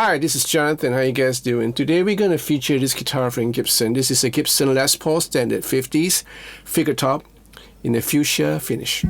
Hi, this is Jonathan. How you guys doing? Today we're going to feature this guitar from Gibson. This is a Gibson Les Paul Standard 50s figure top in a fuchsia finish.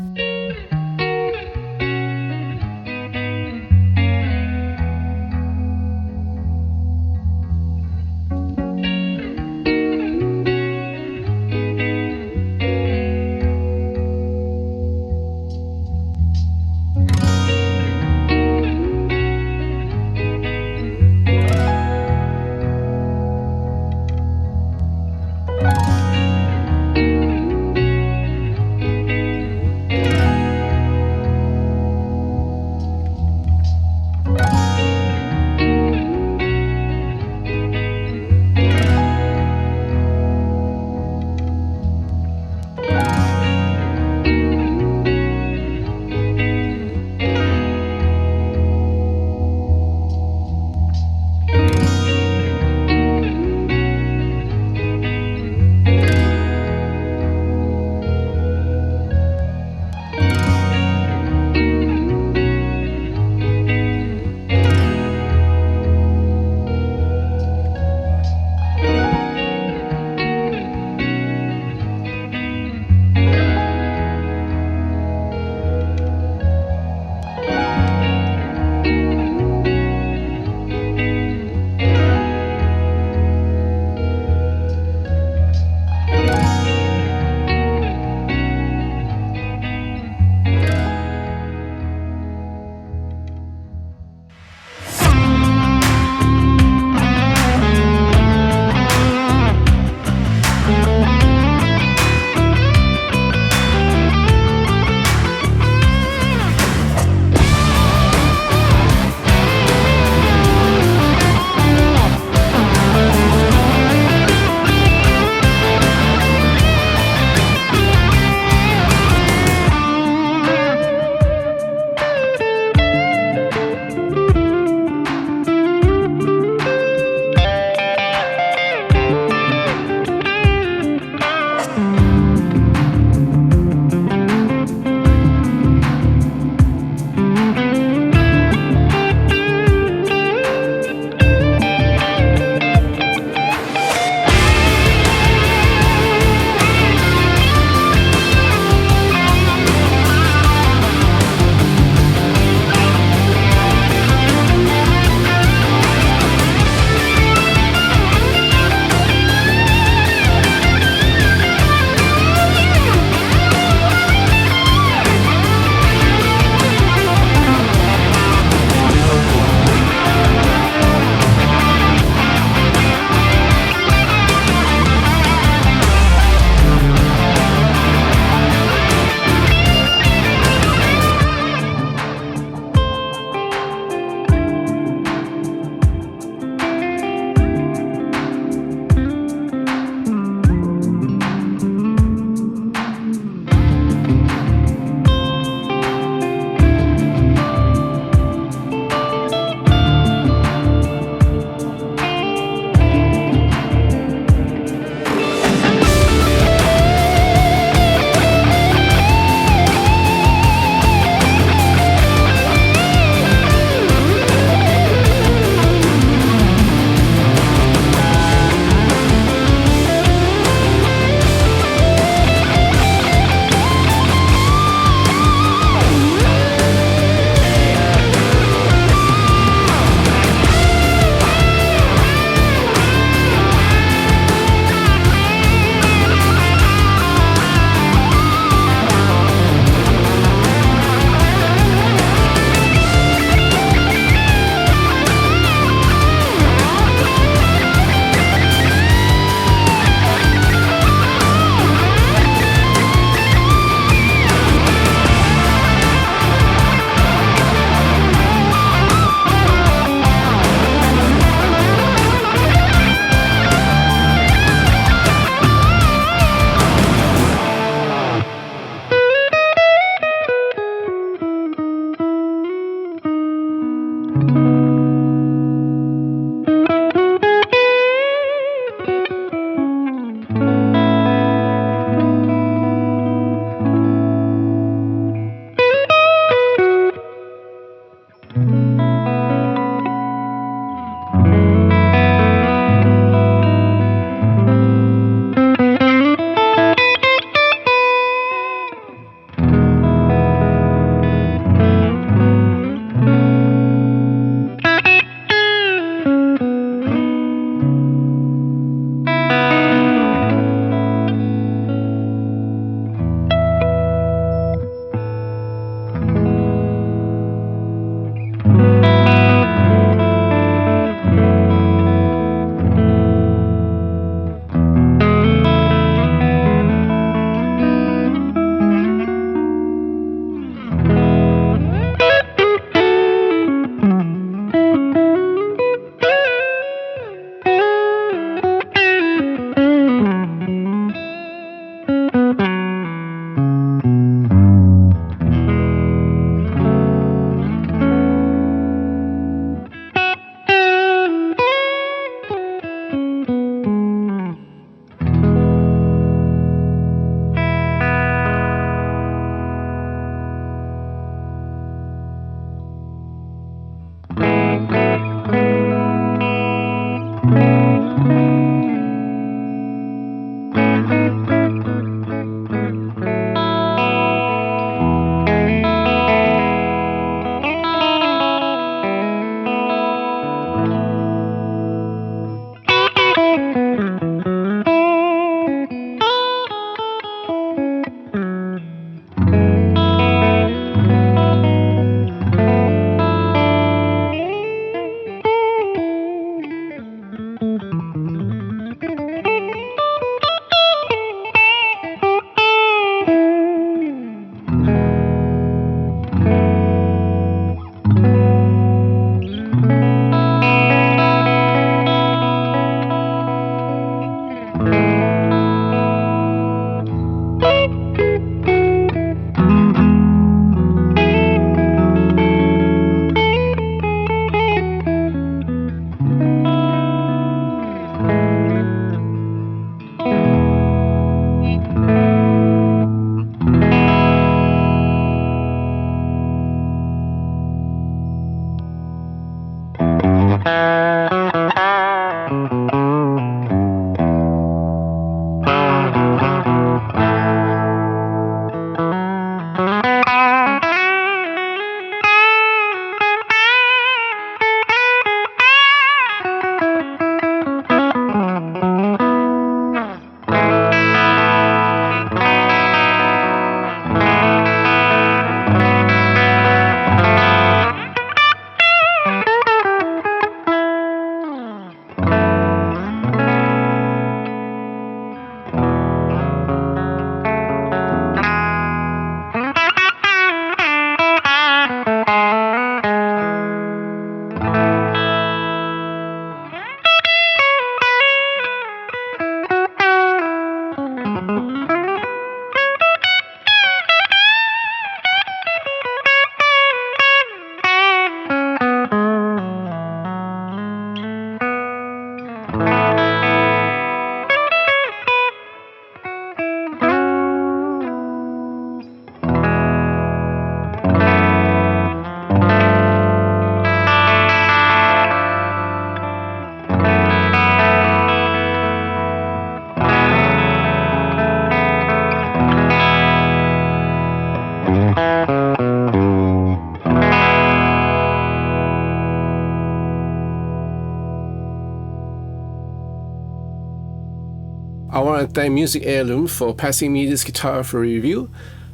I want to thank Music Heirloom for passing me this guitar for review.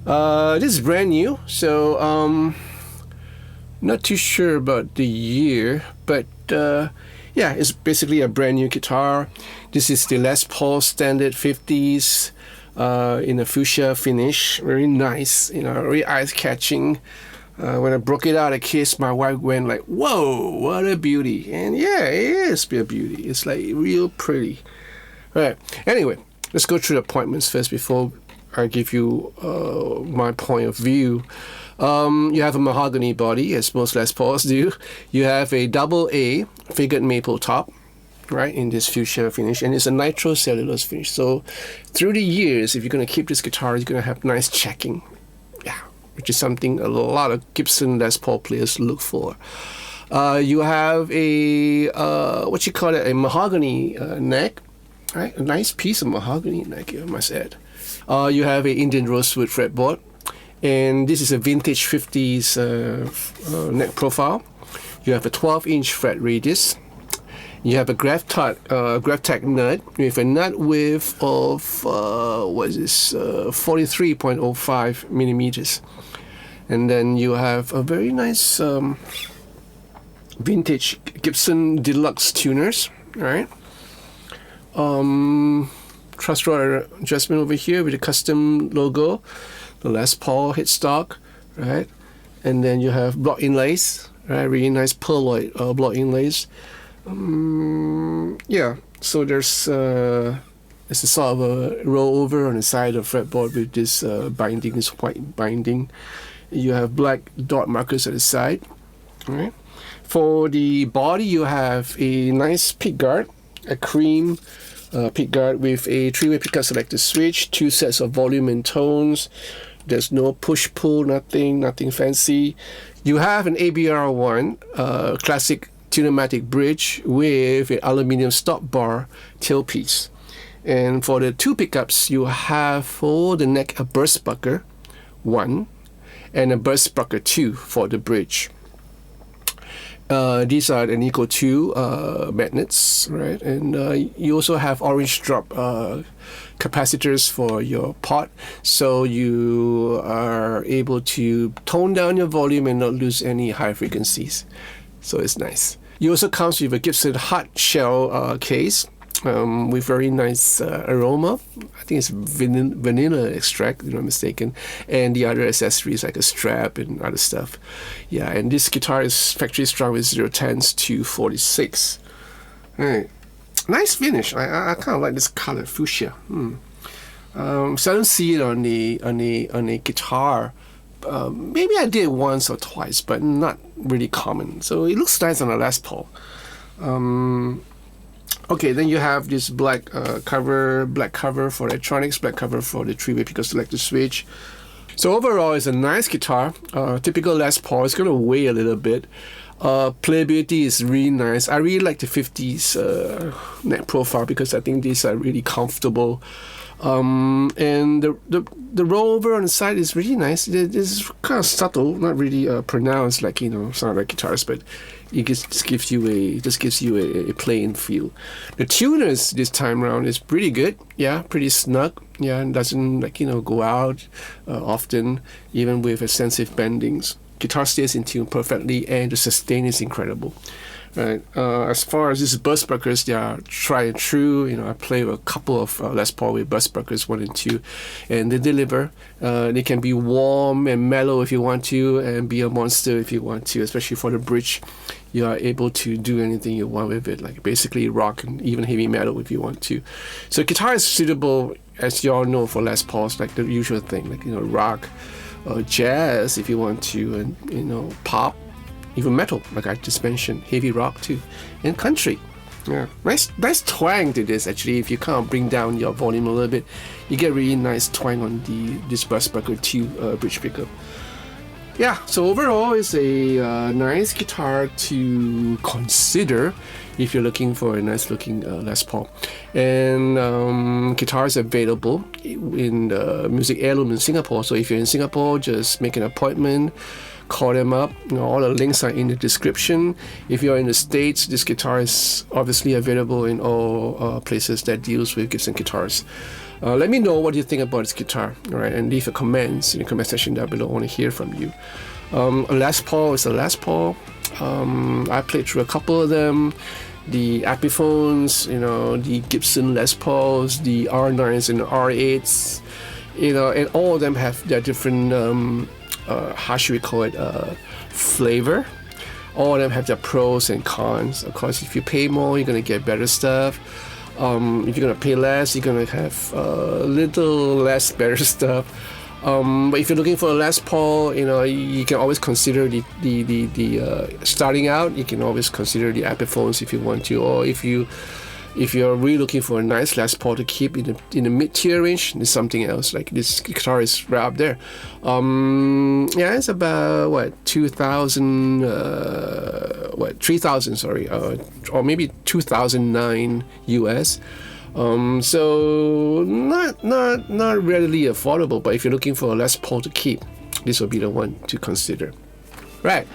This is brand new, so not too sure about the year, but yeah, it's basically a brand new guitar. This is the Les Paul Standard 50s in a fuchsia finish. Very nice, you know, very eye-catching. When I broke it out of the case, my wife went like, "Whoa, what a beauty!" And yeah, it is a beauty. It's like real pretty. All right. Anyway, let's go through the appointments first before I give you my point of view. You have a mahogany body, as most Les Pauls do. You have a double A figured maple top, right, in this fuchsia finish, and it's a nitrocellulose finish. So through the years, if you're going to keep this guitar, you're going to have nice checking, yeah, which is something a lot of Gibson Les Paul players look for. You have a what you call it, a mahogany neck, right? A nice piece of mahogany neck, I must add. You have a Indian rosewood fretboard, and this is a vintage 50s neck profile. You have a 12-inch fret radius. You have a Grav-Tac nut with a nut width of what is this? 43.05 millimeters, and then you have a very nice vintage Gibson Deluxe tuners, right? Truss rod adjustment over here with a custom logo, the Les Paul headstock, right? And then you have block inlays, right? Really nice pearloid block inlays. Yeah, so there's a sort of a rollover on the side of the fretboard with this binding, this white binding. You have black dot markers at the side, right? For the body, you have a nice pickguard, a cream pickguard with a 3-way pickup selector switch, 2 sets of volume and tones. There's no push-pull, nothing fancy. You have an ABR1 classic Tune-O-Matic bridge with an aluminium stop bar tailpiece. And for the 2 pickups, you have for the neck a Burstbucker 1 and a Burstbucker 2 for the bridge. These are the Alnico 2 magnets, right? And you also have orange drop capacitors for your pot, so you are able to tone down your volume and not lose any high frequencies. So it's nice. It also comes with a Gibson hard shell case with very nice aroma. I think it's vanilla extract, if I'm not mistaken, and the other accessories like a strap and other stuff. Yeah, and this guitar is factory strung with 0-10s to 46. Right. Nice finish. I kind of like this color, fuchsia. So I don't see it on the guitar. Maybe I did once or twice, but not really common. So it looks nice on a Les Paul. Okay, then you have this black cover for electronics, black cover for the 3-way pickup selector switch. So overall, it's a nice guitar. Typical Les Paul. It's going to weigh a little bit. Playability is really nice. I really like the 50s neck profile because I think these are really comfortable. And the rollover on the side is really nice. It's kind of subtle, not really pronounced like, you know, sound like guitars, but it just gives you a plain feel. The tuners this time around is pretty good. Yeah, pretty snug. Yeah, and doesn't, like, you know, go out often, even with extensive bendings. Guitar stays in tune perfectly, and the sustain is incredible. Right. As far as these Burstbuckers, they are tried and true. You know, I play with a couple of Les Paul with Burstbuckers 1 and 2, and they deliver. They can be warm and mellow if you want to, and be a monster if you want to. Especially for the bridge, you are able to do anything you want with it, like basically rock and even heavy metal if you want to. So guitar is suitable, as you all know, for Les Pauls, like the usual thing, like, you know, rock, jazz if you want to, and, you know, pop. Even metal, like I just mentioned, heavy rock too, and country. Yeah, nice twang to this actually. If you kind of bring down your volume a little bit, you get really nice twang on this Burstbucker 2 bridge pickup. Yeah, so overall it's a nice guitar to consider if you're looking for a nice looking Les Paul. And guitars available in the Music Heirloom in Singapore. So if you're in Singapore, just make an appointment. Call them up. You know, all the links are in the description. If you're in the States, this guitar is obviously available in all places that deals with Gibson guitars. Let me know what you think about this guitar, all right? And leave your comments in the comment section down below. I want to hear from you. A Les Paul is a Les Paul. I played through a couple of them. The Epiphones, you know, the Gibson Les Pauls, the R9s and the R8s, you know, and all of them have their different how should we call it, flavor. All of them have their pros and cons. Of course, if you pay more, you're going to get better stuff. If you're going to pay less, you're going to have a little less better stuff. But if you're looking for a Les Paul, you know, you can always consider the starting out, you can always consider the Epiphones if you want to, or if you're really looking for a nice Les Paul to keep in the mid-tier range, there's something else. Like this guitar is right up there. Yeah, it's about what 2,000, 3,000, sorry, or maybe 2009 US. So not readily affordable. But if you're looking for a Les Paul to keep, this will be the one to consider. Right.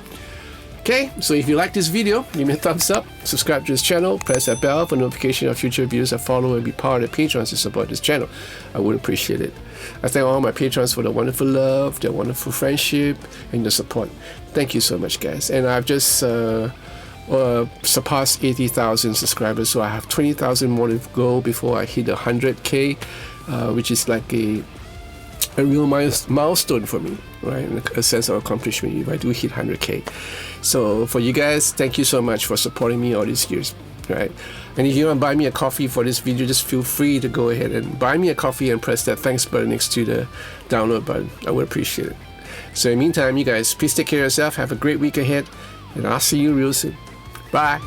Okay, so if you like this video, give me a thumbs up, subscribe to this channel, press that bell for notification of future videos that follow, and be part of the Patrons to support this channel. I would appreciate it. I thank all my Patrons for the wonderful love, their wonderful friendship, and the support. Thank you so much, guys. And I've just surpassed 80,000 subscribers, so I have 20,000 more to go before I hit 100K, which is like a real milestone for me, right? A sense of accomplishment if I do hit 100K. So for you guys, thank you so much for supporting me all these years, right? And if you want to buy me a coffee for this video, just feel free to go ahead and buy me a coffee and press that thanks button next to the download button. I would appreciate it. So in the meantime, you guys, please take care of yourself. Have a great week ahead, and I'll see you real soon. Bye.